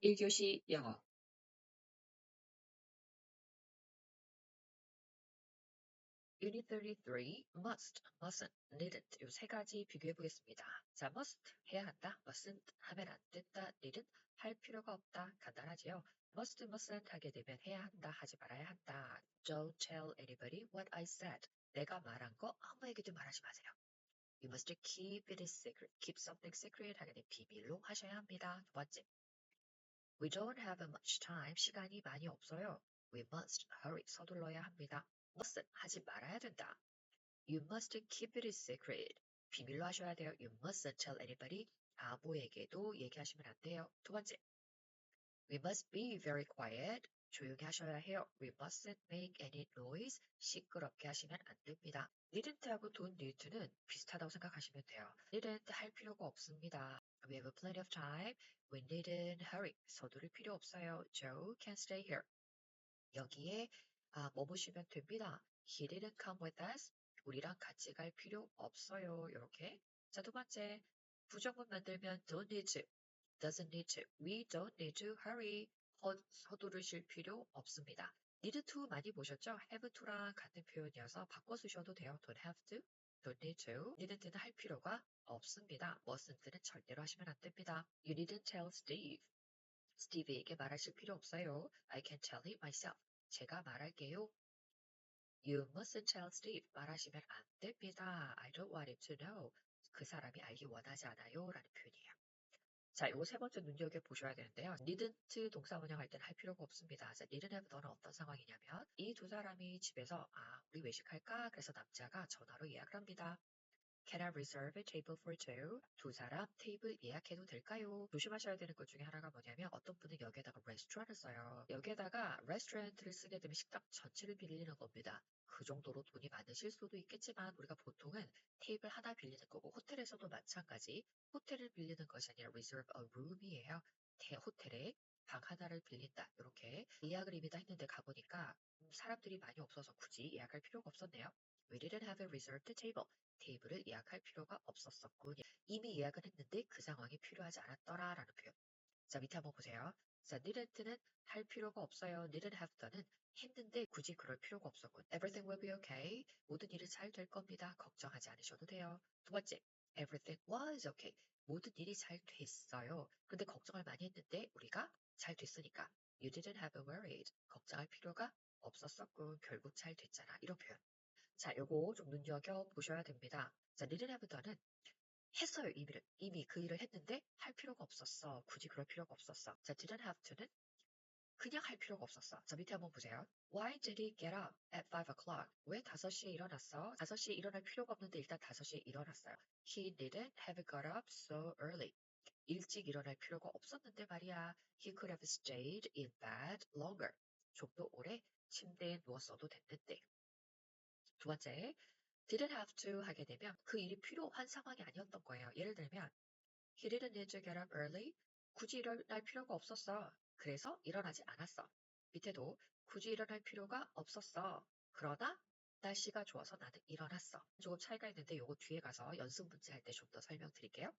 1교시 영어 Unit 33 must, mustn't, needn't 이 세 가지 비교해 보겠습니다. 자, must 해야 한다, mustn't 하면 안 된다, needn't 할 필요가 없다. 간단하지요? must, mustn't 하게 되면 해야 한다, 하지 말아야 한다. Don't tell anybody what I said. 내가 말한 거 아무에게도 말하지 마세요. You must keep it secret. Keep something secret 하게 되면 비밀로 하셔야 합니다. 두 번째. We don't have much time. 시간이 많이 없어요. We must hurry. 서둘러야 합니다. mustn't 하지 말아야 된다. You must keep it secret. 비밀로 하셔야 돼요. You mustn't tell anybody. 아무에게도 얘기하시면 안 돼요. 두 번째. We must be very quiet. 조용히 하셔야 해요. We mustn't make any noise. 시끄럽게 하시면 안 됩니다. needn't하고 don't need to는 비슷하다고 생각하시면 돼요. needn't 할 필요가 없습니다. We have plenty of time. We needn't hurry. 서두를 필요 없어요. Joe can stay here. 여기에 머무시면 됩니다. He didn't come with us. 우리랑 같이 갈 필요 없어요. 이렇게. 자, 두 번째. 부정문 만들면 don't need to, doesn't need to, we don't need to hurry. 서두르실 필요 없습니다. need to 많이 보셨죠? have to랑 같은 표현이어서 바꿔 쓰셔도 돼요. don't have to, don't need to, needn't는 할 필요가 없습니다. mustn't는 절대로 하시면 안 됩니다. You needn't tell Steve. 스티브에게 말하실 필요 없어요. I can tell him myself. 제가 말할게요. You mustn't tell Steve. 말하시면 안 됩니다. I don't want him to know. 그 사람이 알기 원하지 않아요. 라는 표현이에요. 자, 이거 세 번째 눈여겨보셔야 되는데요. needn't 동사 원형할 때는 할 필요가 없습니다. 자, needn't have 너는 어떤 상황이냐면 이 두 사람이 집에서 우리 외식할까? 그래서 남자가 전화로 예약을 합니다. Can I reserve a table for two? 두 사람 테이블 예약해도 될까요? 조심하셔야 되는 것 중에 하나가 뭐냐면 어떤 분은 여기에다가 restaurant을 써요. 여기에다가 restaurant를 쓰게 되면 식당 전체를 빌리는 겁니다. 그 정도로 돈이 많으실 수도 있겠지만 우리가 보통은 테이블 하나 빌리는 거고 호텔에서도 마찬가지 호텔을 빌리는 것이 아니라 reserve a room이에요. 호텔에 방 하나를 빌린다. 이렇게 예약을 이미 다 했는데 가보니까 사람들이 많이 없어서 굳이 예약할 필요가 없었네요. We didn't have a reserved table. 테이블을 예약할 필요가 없었었군. 이미 예약을 했는데 그 상황이 필요하지 않았더라 라는 표현. 자, 밑에 한번 보세요. 자, needn't는 할 필요가 없어요. needn't have do는 했는데 굳이 그럴 필요가 없었군. Everything will be okay. 모든 일이 잘 될 겁니다. 걱정하지 않으셔도 돼요. 두 번째, everything was okay. 모든 일이 잘 됐어요. 근데 걱정을 많이 했는데 우리가 잘 됐으니까 you didn't have worried. 걱정할 필요가 없었었군. 결국 잘 됐잖아. 이런 표현. 자, 요거 좀 눈여겨보셔야 됩니다. 자, didn't have do는 했어요, 이미 그 일을 했는데 할 필요가 없었어. 굳이 그럴 필요가 없었어. 자, didn't have to는 그냥 할 필요가 없었어. 자, 밑에 한번 보세요. Why did he get up at 5 o'clock? 왜 5시에 일어났어? 5시에 일어날 필요가 없는데 일단 5시에 일어났어요. He didn't have got up so early. 일찍 일어날 필요가 없었는데 말이야. He could have stayed in bed longer. 좀 더 오래 침대에 누웠어도 됐는데. 두 번째, didn't have to 하게 되면 그 일이 필요한 상황이 아니었던 거예요. 예를 들면 he didn't need to get up early. 굳이 일어날 필요가 없었어. 그래서 일어나지 않았어. 밑에도 굳이 일어날 필요가 없었어. 그러나 날씨가 좋아서 나는 일어났어. 조금 차이가 있는데 요거 뒤에 가서 연습 문제 할 때 좀 더 설명드릴게요.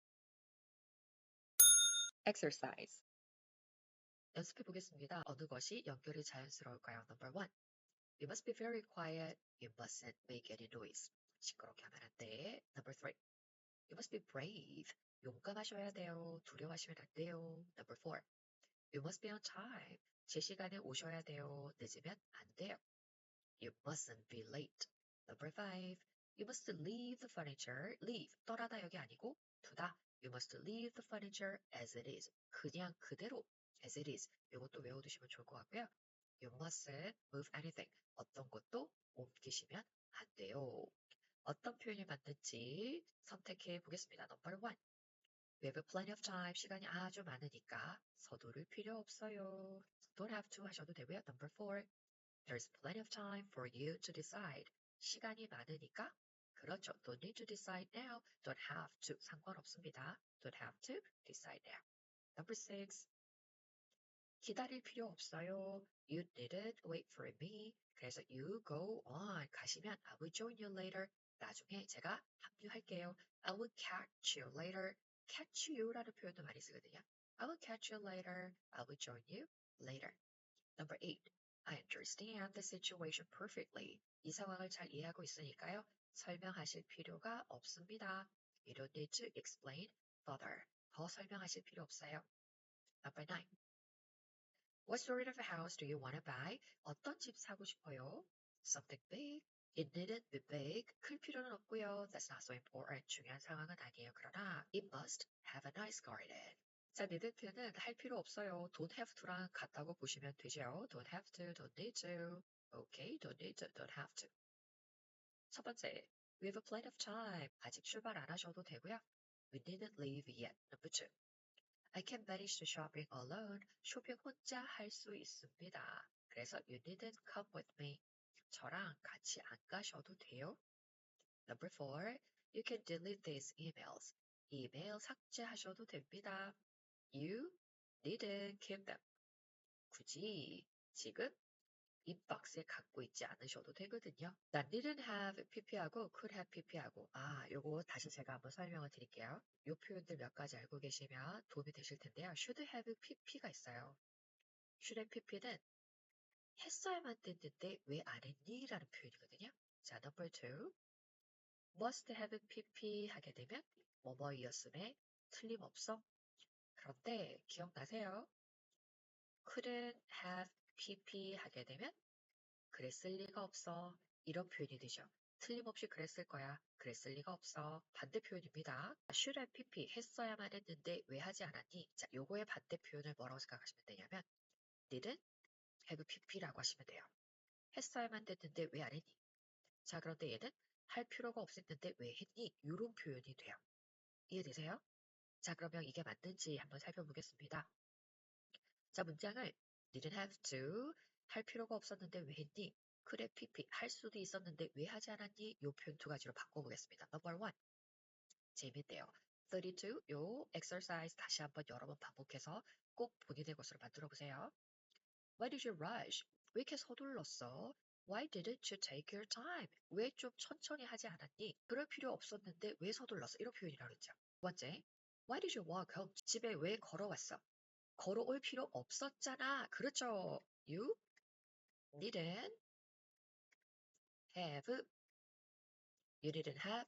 exercise. 연습해 보겠습니다. 어느 것이 연결이 자연스러울까요? Number one. You must be very quiet. You mustn't make any noise. 시끄럽게 하면 안 돼. Number three. You must be brave. 용감하셔야 돼요. 두려워하시면 안 돼요. Number four. You must be on time. 제 시간에 오셔야 돼요. 늦으면 안 돼요. You mustn't be late. Number five. You must leave the furniture. Leave. 떠나다 여기 아니고 두다. You must leave the furniture as it is. 그냥 그대로 as it is. 이것도 외워두시면 좋을 것 같고요. You mustn't move anything. 어떤 것도 옮기시면 안 돼요. 어떤 표현이 맞는지 선택해 보겠습니다. Number one. We have plenty of time. 시간이 아주 많으니까 서두를 필요 없어요. Don't have to 하셔도 되고요. Number four. There's plenty of time for you to decide. 시간이 많으니까 그렇죠. Don't need to decide now. Don't have to. 상관없습니다. Don't have to decide now. Number six. 기다릴 필요 없어요. You needn't wait for me. 그래서 you go on. 가시면 I will join you later. 나중에 제가 합류할게요. I will catch you later. catch you라는 표현도 많이 쓰거든요. I will catch you later. I will join you later. Number 8. I understand the situation perfectly. 이 상황을 잘 이해하고 있으니까요. 설명하실 필요가 없습니다. You don't need to explain further. 더 설명하실 필요 없어요. Number 9. What sort of a house do you want to buy? 어떤 집 사고 싶어요? Something big. It needn't be big. 클 필요는 없고요. That's not so important. 중요한 상황은 아니에요. 그러나 it must have a nice garden. 자, needn't는 할 필요 없어요. don't have to랑 같다고 보시면 되죠. don't have to, don't need to. Okay, don't need to, don't have to. 첫 번째, we have a plenty of time. 아직 출발 안 하셔도 되고요. We didn't leave yet. Number 2. I can manage the shopping alone. 쇼핑 혼자 할 수 있습니다. 그래서 you needn't come with me. 저랑 같이 안 가셔도 돼요. Number 4. You can delete these emails. 이메일 삭제하셔도 됩니다. You needn't keep them. 굳이 지금 인박스에 갖고 있지 않으셔도 되거든요. 나 didn't have pp하고 could have pp하고 요거 다시 제가 한번 설명을 드릴게요. 요 표현들 몇 가지 알고 계시면 도움이 되실 텐데요. should have pp가 있어요. should have pp는 했어야만 됐는데 왜 안 했니? 라는 표현이거든요. 자, number 2. must have pp 하게 되면 뭐뭐이었음에 틀림없어. 그런데 기억나세요? couldn't have pp 하게 되면 그랬을 리가 없어. 이런 표현이 되죠. 틀림없이 그랬을 거야. 그랬을 리가 없어. 반대 표현입니다. should have pp 했어야만 했는데 왜 하지 않았니? 자, 요거의 반대 표현을 뭐라고 생각하시면 되냐면 didn't have pp라고 하시면 돼요. 했어야만 됐는데 왜 안 했니? 자, 그런데 얘는 할 필요가 없었는데 왜 했니? 이런 표현이 돼요. 이해되세요? 자, 그러면 이게 맞는지 한번 살펴보겠습니다. 자, 문장을 didn't have to 할 필요가 없었는데 왜 했니? 그래 pp 할 수도 있었는데 왜 하지 않았니? 이 표현 두 가지로 바꿔보겠습니다. Number 1. 재밌대요. 32. 요 exercise 다시 한번 여러 번 반복해서 꼭 본인의 것으로 만들어 보세요. Why did you rush? 왜 이렇게 서둘렀어? Why didn't you take your time? 왜 좀 천천히 하지 않았니? 그럴 필요 없었는데 왜 서둘렀어? 이런 표현이라고 그랬죠. 두 번째, Why did you walk home? 집에 왜 걸어왔어? 걸어올 필요 없었잖아. 그렇죠. You didn't have, you didn't have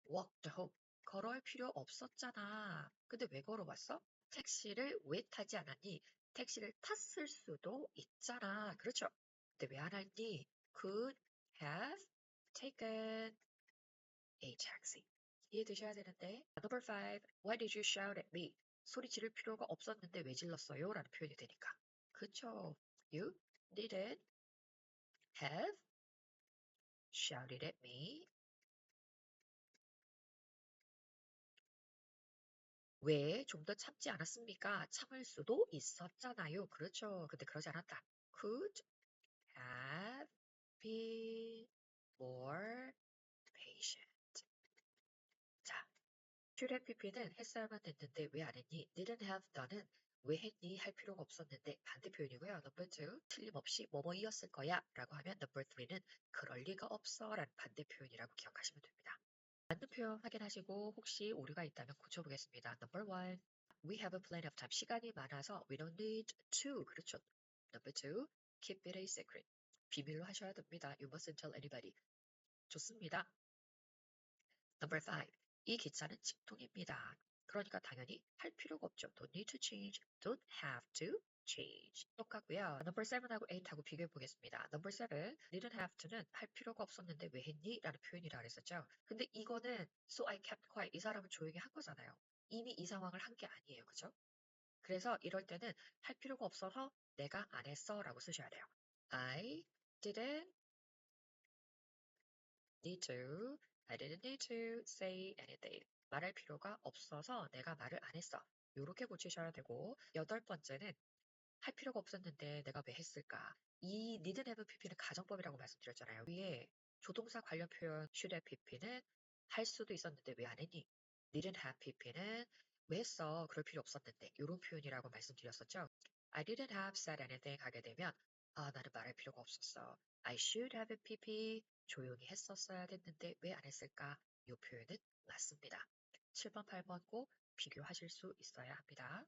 walked home. 걸어올 필요 없었잖아. 근데 왜 걸어왔어? 택시를 왜 타지 않았니? 택시를 탔을 수도 있잖아. 그렇죠. 근데 왜 안 할니? Could have taken a taxi. 이해되셔야 되는데. Number 5. Why did you shout at me? 소리 지를 필요가 없었는데 왜 질렀어요? 라는 표현이 되니까. 그쵸. You didn't have shouted at me. 왜 좀 더 참지 않았습니까? 참을 수도 있었잖아요. 그렇죠. 근데 그러지 않았다. Could have been more patient. 자, should have pp는 했어야만 됐는데 왜 안 했니? didn't have done은 왜 했니? 할 필요가 없었는데 반대 표현이고요. Number 2, 틀림없이 뭐뭐이었을 거야 라고 하면 Number 3는 그럴 리가 없어 라는 반대 표현이라고 기억하시면 됩니다. 맞는 표현 확인하시고 혹시 오류가 있다면 고쳐보겠습니다. Number 1, we have a plenty of time. 시간이 많아서 we don't need to. 그렇죠. Number 2, keep it a secret. 비밀로 하셔야 됩니다. You mustn't tell anybody. 좋습니다. Number 5. 이 기차는 직통입니다. 그러니까 당연히 할 필요가 없죠. Don't need to change. Don't have to change. 똑같고요. Number 7하고 8하고 비교해 보겠습니다. Number 7. didn't have to는 할 필요가 없었는데 왜 했니? 라는 표현이라 그랬었죠. 근데 이거는 so I kept quiet. 이 사람은 조용히 한 거잖아요. 이미 이 상황을 한 게 아니에요. 그죠? 그래서 이럴 때는 할 필요가 없어서 내가 안 했어 라고 쓰셔야 돼요. I didn't need to, I didn't need to say anything. 말할 필요가 없어서 내가 말을 안 했어. 요렇게 고치셔야 되고, 8번째는 할 필요가 없었는데 내가 왜 했을까? 이 need have pp는 가정법이라고 말씀드렸잖아요. 위에 조동사 관련 표현 should have pp는 할 수도 있었는데 왜 안 했니? didn't have pp는 왜 했어? 그럴 필요 없었는데 요런 표현이라고 말씀드렸었죠. I didn't have said anything 하게 되면 나는 말할 필요가 없었어. I should have pp 조용히 했었어야 됐는데 왜 안 했을까? 이 표현은 맞습니다. 7번, 8번 꼭 비교하실 수 있어야 합니다.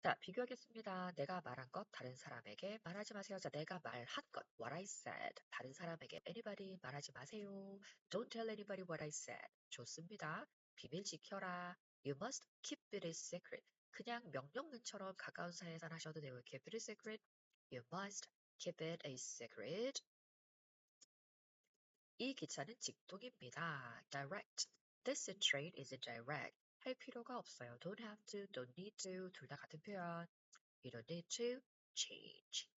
자, 비교하겠습니다. 내가 말한 것 다른 사람에게 말하지 마세요. 자, 내가 말한 것 what I said 다른 사람에게 anybody 말하지 마세요. Don't tell anybody what I said. 좋습니다. 비밀 지켜라. You must keep it a secret. 그냥 명령문처럼 가까운 사이에서 하셔도 되고 keep it a secret. You must keep it a secret. 이 기차는 직통입니다. Direct. This train is direct. 할 필요가 없어요. Don't have to, don't need to. 둘 다 같은 표현. You don't need to change.